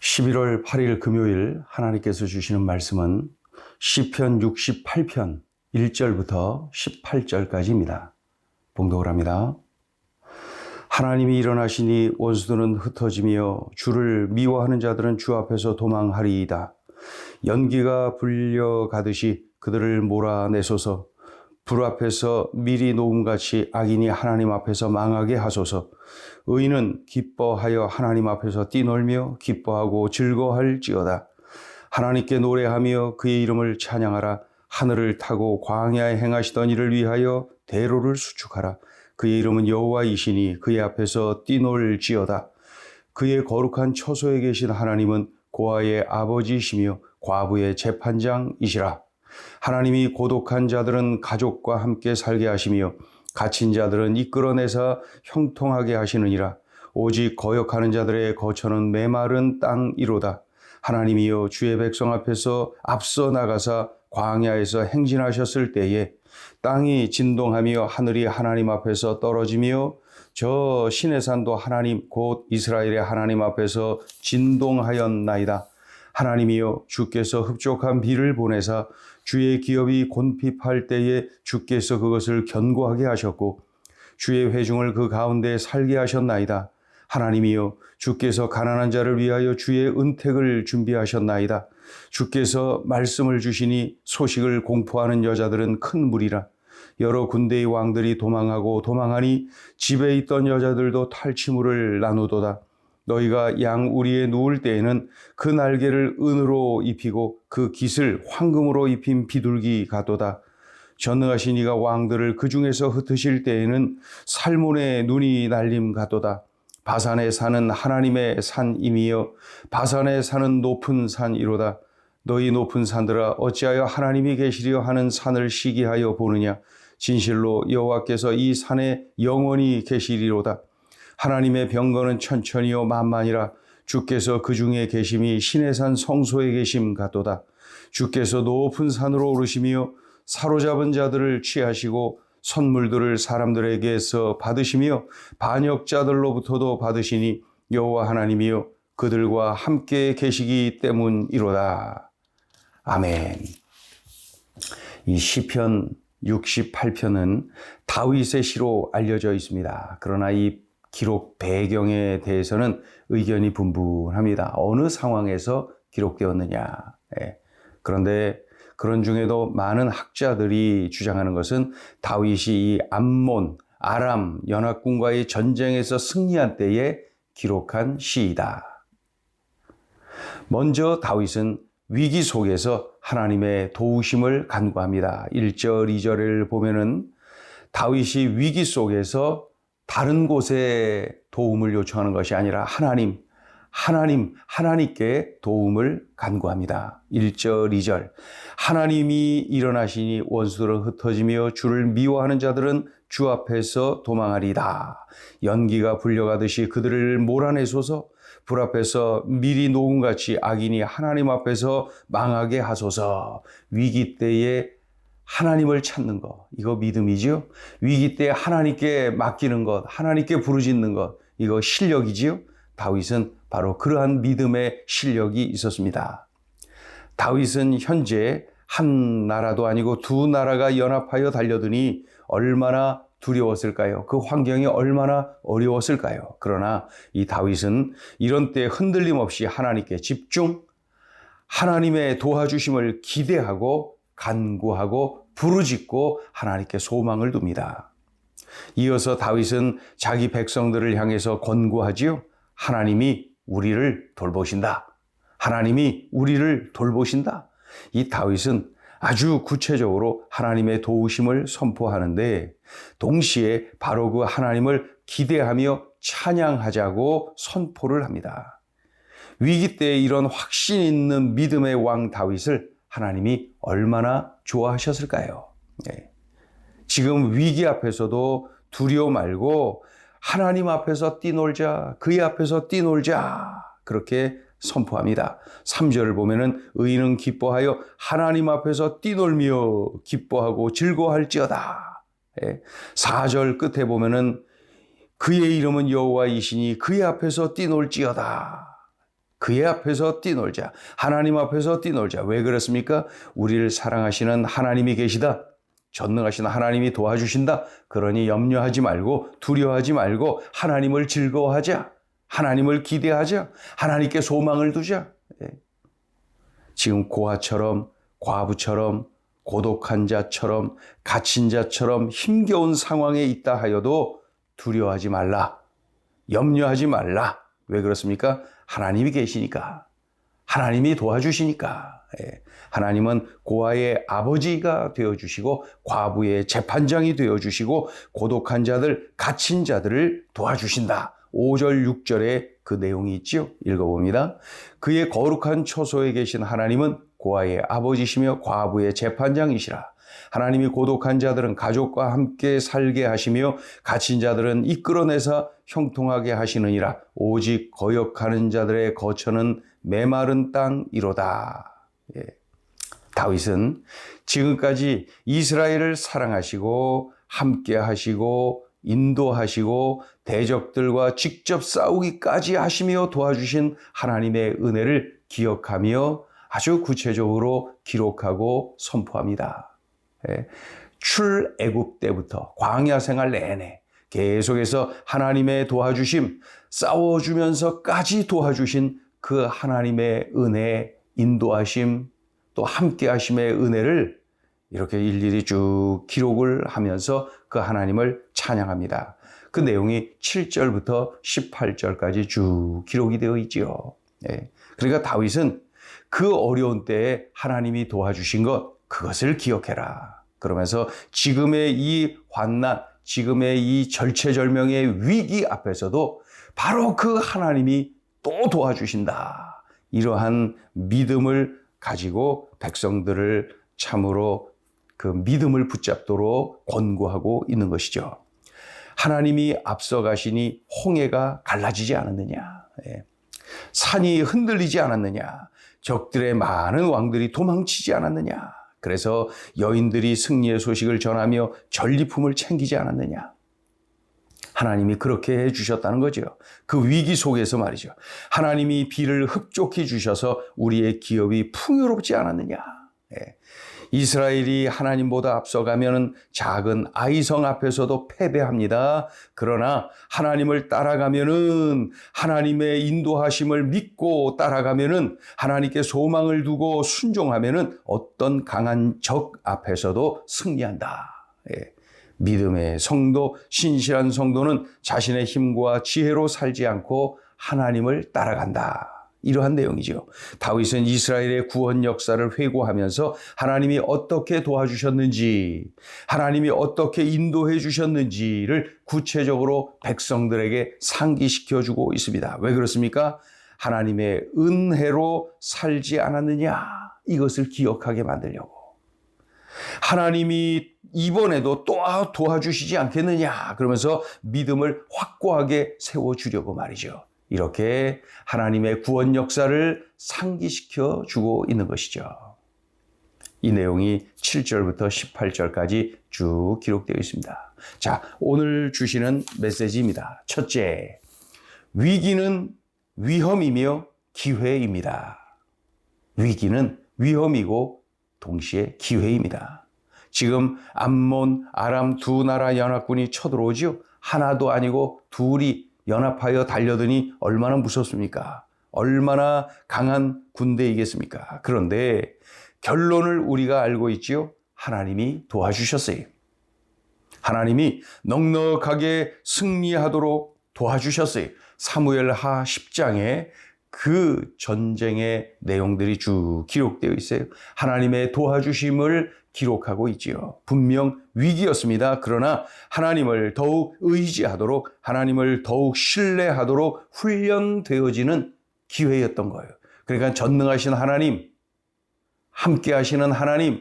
11월 8일 금요일 하나님께서 주시는 말씀은 시편 68편 1절부터 18절까지입니다. 봉독을 합니다. 하나님이 일어나시니 원수들은 흩어지며 주를 미워하는 자들은 주 앞에서 도망하리이다. 연기가 불려가듯이 그들을 몰아내소서. 불 앞에서 밀이 녹음같이 악인이 하나님 앞에서 망하게 하소서. 의인은 기뻐하여 하나님 앞에서 뛰놀며 기뻐하고 즐거워할지어다. 하나님께 노래하며 그의 이름을 찬양하라. 하늘을 타고 광야에 행하시던 이를 위하여 대로를 수축하라. 그의 이름은 여호와이시니 그의 앞에서 뛰놀지어다. 그의 거룩한 처소에 계신 하나님은 고아의 아버지이시며 과부의 재판장이시라. 하나님이 고독한 자들은 가족과 함께 살게 하시며 갇힌 자들은 이끌어내사 형통하게 하시느니라. 오직 거역하는 자들의 거처는 메마른 땅이로다. 하나님이여 주의 백성 앞에서 앞서 나가사 광야에서 행진하셨을 때에 땅이 진동하며 하늘이 하나님 앞에서 떨어지며 저 시내산도 하나님 곧 이스라엘의 하나님 앞에서 진동하였나이다. 하나님이여 주께서 흡족한 비를 보내사 주의 기업이 곤핍할 때에 주께서 그것을 견고하게 하셨고 주의 회중을 그 가운데 살게 하셨나이다. 하나님이여 주께서 가난한 자를 위하여 주의 은택을 준비하셨나이다. 주께서 말씀을 주시니 소식을 공포하는 여자들은 큰 무리라. 여러 군대의 왕들이 도망하고 도망하니 집에 있던 여자들도 탈취물을 나누도다. 너희가 양우리에 누울 때에는 그 날개를 은으로 입히고 그 깃을 황금으로 입힌 비둘기 같도다. 전능하신 이가 왕들을 그 중에서 흩으실 때에는 살몬의 눈이 날림 같도다. 바산에 사는 하나님의 산임이여 바산에 사는 높은 산이로다. 너희 높은 산들아 어찌하여 하나님이 계시려 하는 산을 시기하여 보느냐. 진실로 여호와께서 이 산에 영원히 계시리로다. 하나님의 병거는 천천히요 만만이라. 주께서 그 중에 계심이 시내산 성소에 계심 같도다. 주께서 높은 산으로 오르시며 사로잡은 자들을 취하시고 선물들을 사람들에게서 받으시며 반역자들로부터도 받으시니 여호와 하나님이여 그들과 함께 계시기 때문이로다. 아멘. 이 시편 68편은 다윗의 시로 알려져 있습니다. 그러나 이 기록 배경에 대해서는 의견이 분분합니다. 어느 상황에서 기록되었느냐. 그런데 그런 중에도 많은 학자들이 주장하는 것은 다윗이 이 암몬, 아람 연합군과의 전쟁에서 승리한 때에 기록한 시이다. 먼저 다윗은 위기 속에서 하나님의 도우심을 간구합니다. 1절, 2절을 보면은 다윗이 위기 속에서 다른 곳에 도움을 요청하는 것이 아니라 하나님께 도움을 간구합니다. 1절, 2절. 하나님이 일어나시니 원수들은 흩어지며 주를 미워하는 자들은 주 앞에서 도망하리다. 연기가 불려가듯이 그들을 몰아내소서. 불 앞에서 밀이 녹음같이 악인이 하나님 앞에서 망하게 하소서. 위기 때에 하나님을 찾는 것, 이거 믿음이지요. 위기 때 하나님께 맡기는 것, 하나님께 부르짖는 것, 이거 실력이지요. 다윗은 바로 그러한 믿음의 실력이 있었습니다. 다윗은 현재 한 나라도 아니고 두 나라가 연합하여 달려드니 얼마나 두려웠을까요? 그 환경이 얼마나 어려웠을까요? 그러나 이 다윗은 이런 때 흔들림 없이 하나님께 집중, 하나님의 도와주심을 기대하고 간구하고 부르짖고 하나님께 소망을 둡니다. 이어서 다윗은 자기 백성들을 향해서 권고하지요. 하나님이 우리를 돌보신다. 하나님이 우리를 돌보신다. 이 다윗은 아주 구체적으로 하나님의 도우심을 선포하는데 동시에 바로 그 하나님을 기대하며 찬양하자고 선포를 합니다. 위기 때에 이런 확신 있는 믿음의 왕 다윗을 하나님이 얼마나 좋아하셨을까요? 지금 위기 앞에서도 두려워 말고 하나님 앞에서 뛰놀자, 그의 앞에서 뛰놀자 그렇게 선포합니다. 3절을 보면은 의인은 기뻐하여 하나님 앞에서 뛰놀며 기뻐하고 즐거워할지어다. 4절 끝에 보면은 그의 이름은 여호와이시니 그의 앞에서 뛰놀지어다. 그의 앞에서 뛰놀자. 하나님 앞에서 뛰놀자. 왜 그렇습니까? 우리를 사랑하시는 하나님이 계시다. 전능하신 하나님이 도와주신다. 그러니 염려하지 말고 두려워하지 말고 하나님을 즐거워하자. 하나님을 기대하자. 하나님께 소망을 두자. 지금 고아처럼, 과부처럼, 고독한 자처럼, 갇힌 자처럼 힘겨운 상황에 있다 하여도 두려워하지 말라. 염려하지 말라. 왜 그렇습니까? 하나님이 계시니까. 하나님이 도와주시니까. 하나님은 고아의 아버지가 되어주시고 과부의 재판장이 되어주시고 고독한 자들, 갇힌 자들을 도와주신다. 5절, 6절에 그 내용이 있죠. 읽어봅니다. 그의 거룩한 처소에 계신 하나님은 고아의 아버지시며 과부의 재판장이시라. 하나님이 고독한 자들은 가족과 함께 살게 하시며 갇힌 자들은 이끌어내서 형통하게 하시느니라. 오직 거역하는 자들의 거처는 메마른 땅이로다. 다윗은 지금까지 이스라엘을 사랑하시고 함께 하시고 인도하시고 대적들과 직접 싸우기까지 하시며 도와주신 하나님의 은혜를 기억하며 아주 구체적으로 기록하고 선포합니다. 출애굽 때부터 광야 생활 내내 계속해서 하나님의 도와주심, 싸워주면서까지 도와주신 그 하나님의 은혜, 인도하심, 또 함께하심의 은혜를 이렇게 일일이 쭉 기록을 하면서 그 하나님을 찬양합니다. 그 내용이 7절부터 18절까지 쭉 기록이 되어 있지요. 그러니까 다윗은 그 어려운 때에 하나님이 도와주신 것, 그것을 기억해라. 그러면서 지금의 이 환난, 지금의 이 절체절명의 위기 앞에서도 바로 그 하나님이 또 도와주신다. 이러한 믿음을 가지고 백성들을 참으로 그 믿음을 붙잡도록 권고하고 있는 것이죠. 하나님이 앞서가시니 홍해가 갈라지지 않았느냐. 산이 흔들리지 않았느냐. 적들의 많은 왕들이 도망치지 않았느냐. 그래서 여인들이 승리의 소식을 전하며 전리품을 챙기지 않았느냐. 하나님이 그렇게 해주셨다는 거죠. 그 위기 속에서 말이죠. 하나님이 비를 흡족히 주셔서 우리의 기업이 풍요롭지 않았느냐. 이스라엘이 하나님보다 앞서가면 작은 아이성 앞에서도 패배합니다. 그러나 하나님을 따라가면은 하나님의 인도하심을 믿고 따라가면은 하나님께 소망을 두고 순종하면은 어떤 강한 적 앞에서도 승리한다. 믿음의 성도, 신실한 성도는 자신의 힘과 지혜로 살지 않고 하나님을 따라간다. 이러한 내용이죠. 다윗은 이스라엘의 구원 역사를 회고하면서 하나님이 어떻게 도와주셨는지, 하나님이 어떻게 인도해 주셨는지를 구체적으로 백성들에게 상기시켜주고 있습니다. 왜 그렇습니까? 하나님의 은혜로 살지 않았느냐, 이것을 기억하게 만들려고. 하나님이 이번에도 또 도와주시지 않겠느냐, 그러면서 믿음을 확고하게 세워주려고 말이죠. 이렇게 하나님의 구원 역사를 상기시켜 주고 있는 것이죠. 이 내용이 7절부터 18절까지 쭉 기록되어 있습니다. 자, 오늘 주시는 메시지입니다. 첫째, 위기는 위험이며 기회입니다. 위기는 위험이고 동시에 기회입니다. 지금 암몬, 아람 두 나라 연합군이 쳐들어오죠. 하나도 아니고 둘이 연합하여 달려드니 얼마나 무섭습니까? 얼마나 강한 군대이겠습니까? 그런데 결론을 우리가 알고 있지요. 하나님이 도와주셨어요. 하나님이 넉넉하게 승리하도록 도와주셨어요. 사무엘하 10장에 그 전쟁의 내용들이 쭉 기록되어 있어요. 하나님의 도와주심을 기록하고 있지요. 분명 위기였습니다. 그러나 하나님을 더욱 의지하도록, 하나님을 더욱 신뢰하도록 훈련되어지는 기회였던 거예요. 그러니까 전능하신 하나님, 함께 하시는 하나님,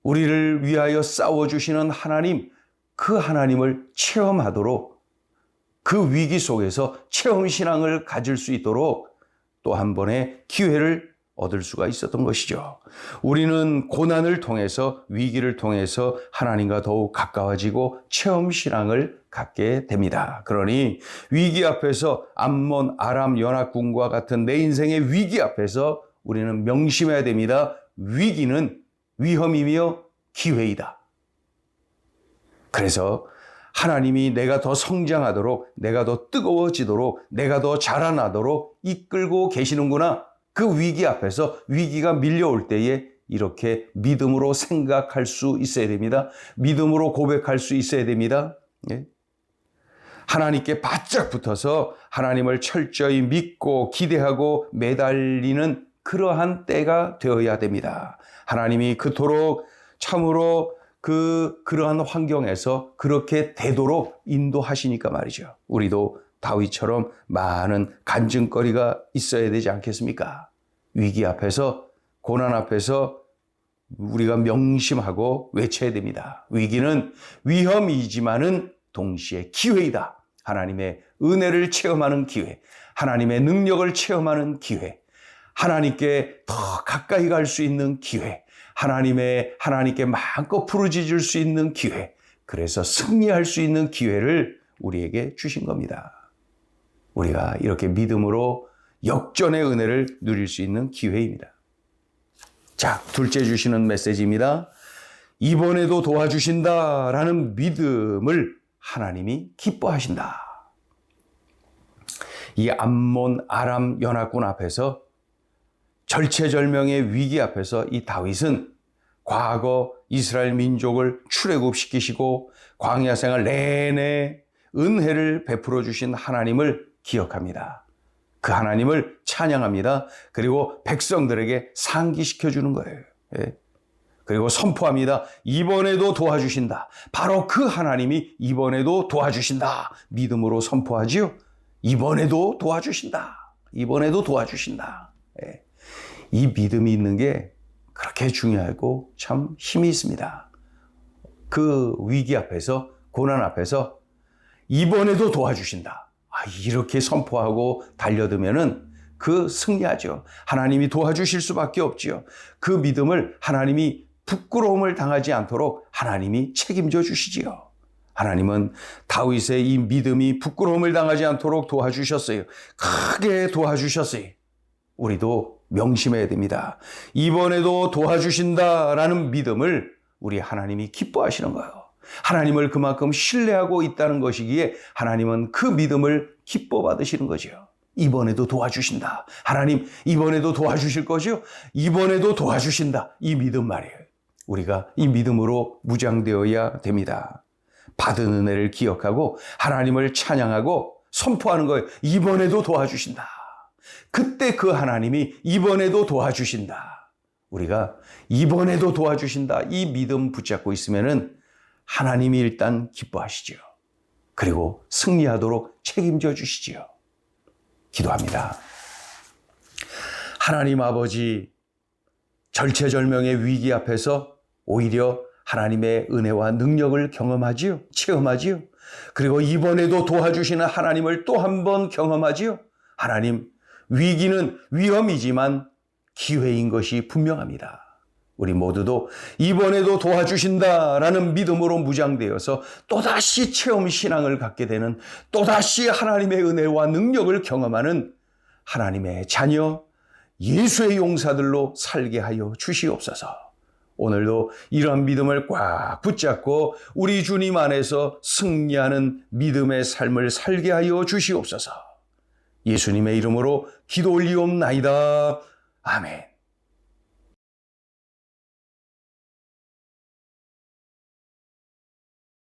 우리를 위하여 싸워주시는 하나님, 그 하나님을 체험하도록, 그 위기 속에서 체험신앙을 가질 수 있도록 또 한 번의 기회를 얻을 수가 있었던 것이죠. 우리는 고난을 통해서, 위기를 통해서 하나님과 더욱 가까워지고 체험 신앙을 갖게 됩니다. 그러니 위기 앞에서 암몬, 아람 연합군과 같은 내 인생의 위기 앞에서 우리는 명심해야 됩니다. 위기는 위험이며 기회이다. 그래서 하나님이 내가 더 성장하도록, 내가 더 뜨거워지도록, 내가 더 자라나도록 이끌고 계시는구나. 그 위기 앞에서, 위기가 밀려올 때에 이렇게 믿음으로 생각할 수 있어야 됩니다. 믿음으로 고백할 수 있어야 됩니다. 예? 하나님께 바짝 붙어서 하나님을 철저히 믿고 기대하고 매달리는 그러한 때가 되어야 됩니다. 하나님이 그토록 참으로 그러한 환경에서 그렇게 되도록 인도하시니까 말이죠. 우리도 다윗처럼 많은 간증거리가 있어야 되지 않겠습니까? 위기 앞에서, 고난 앞에서 우리가 명심하고 외쳐야 됩니다. 위기는 위험이지만은 동시에 기회이다. 하나님의 은혜를 체험하는 기회, 하나님의 능력을 체험하는 기회, 하나님께 더 가까이 갈 수 있는 기회, 하나님께 마음껏 부르짖을 수 있는 기회, 그래서 승리할 수 있는 기회를 우리에게 주신 겁니다. 우리가 이렇게 믿음으로 역전의 은혜를 누릴 수 있는 기회입니다. 자, 둘째 주시는 메시지입니다. 이번에도 도와주신다라는 믿음을 하나님이 기뻐하신다. 이 암몬 아람 연합군 앞에서, 절체절명의 위기 앞에서 이 다윗은 과거 이스라엘 민족을 출애굽시키시고 광야 생활 내내 은혜를 베풀어 주신 하나님을 기억합니다. 그 하나님을 찬양합니다. 그리고 백성들에게 상기시켜 주는 거예요. 예. 그리고 선포합니다. 이번에도 도와주신다. 바로 그 하나님이 이번에도 도와주신다. 믿음으로 선포하지요. 이번에도 도와주신다. 이번에도 도와주신다. 예. 이 믿음이 있는 게 그렇게 중요하고 참 힘이 있습니다. 그 위기 앞에서, 고난 앞에서 이번에도 도와주신다. 이렇게 선포하고 달려들면은 그 승리하죠. 하나님이 도와주실 수밖에 없지요. 그 믿음을 하나님이 부끄러움을 당하지 않도록 하나님이 책임져 주시지요. 하나님은 다윗의 이 믿음이 부끄러움을 당하지 않도록 도와주셨어요. 크게 도와주셨어요. 우리도 명심해야 됩니다. 이번에도 도와주신다라는 믿음을 우리 하나님이 기뻐하시는 거예요. 하나님을 그만큼 신뢰하고 있다는 것이기에 하나님은 그 믿음을 기뻐 받으시는 거죠. 이번에도 도와주신다. 하나님 이번에도 도와주실 거죠? 이번에도 도와주신다. 이 믿음 말이에요. 우리가 이 믿음으로 무장되어야 됩니다. 받은 은혜를 기억하고 하나님을 찬양하고 선포하는 거예요. 이번에도 도와주신다. 그때 그 하나님이 이번에도 도와주신다. 우리가 이번에도 도와주신다. 이 믿음 붙잡고 있으면은 하나님이 일단 기뻐하시죠. 그리고 승리하도록 책임져 주시지요. 기도합니다. 하나님 아버지, 절체절명의 위기 앞에서 오히려 하나님의 은혜와 능력을 경험하지요. 체험하지요. 그리고 이번에도 도와주시는 하나님을 또 한 번 경험하지요. 하나님, 위기는 위험이지만 기회인 것이 분명합니다. 우리 모두도 이번에도 도와주신다라는 믿음으로 무장되어서 또다시 체험 신앙을 갖게 되는, 또다시 하나님의 은혜와 능력을 경험하는 하나님의 자녀, 예수의 용사들로 살게 하여 주시옵소서. 오늘도 이러한 믿음을 꽉 붙잡고 우리 주님 안에서 승리하는 믿음의 삶을 살게 하여 주시옵소서. 예수님의 이름으로 기도 올리옵나이다. 아멘.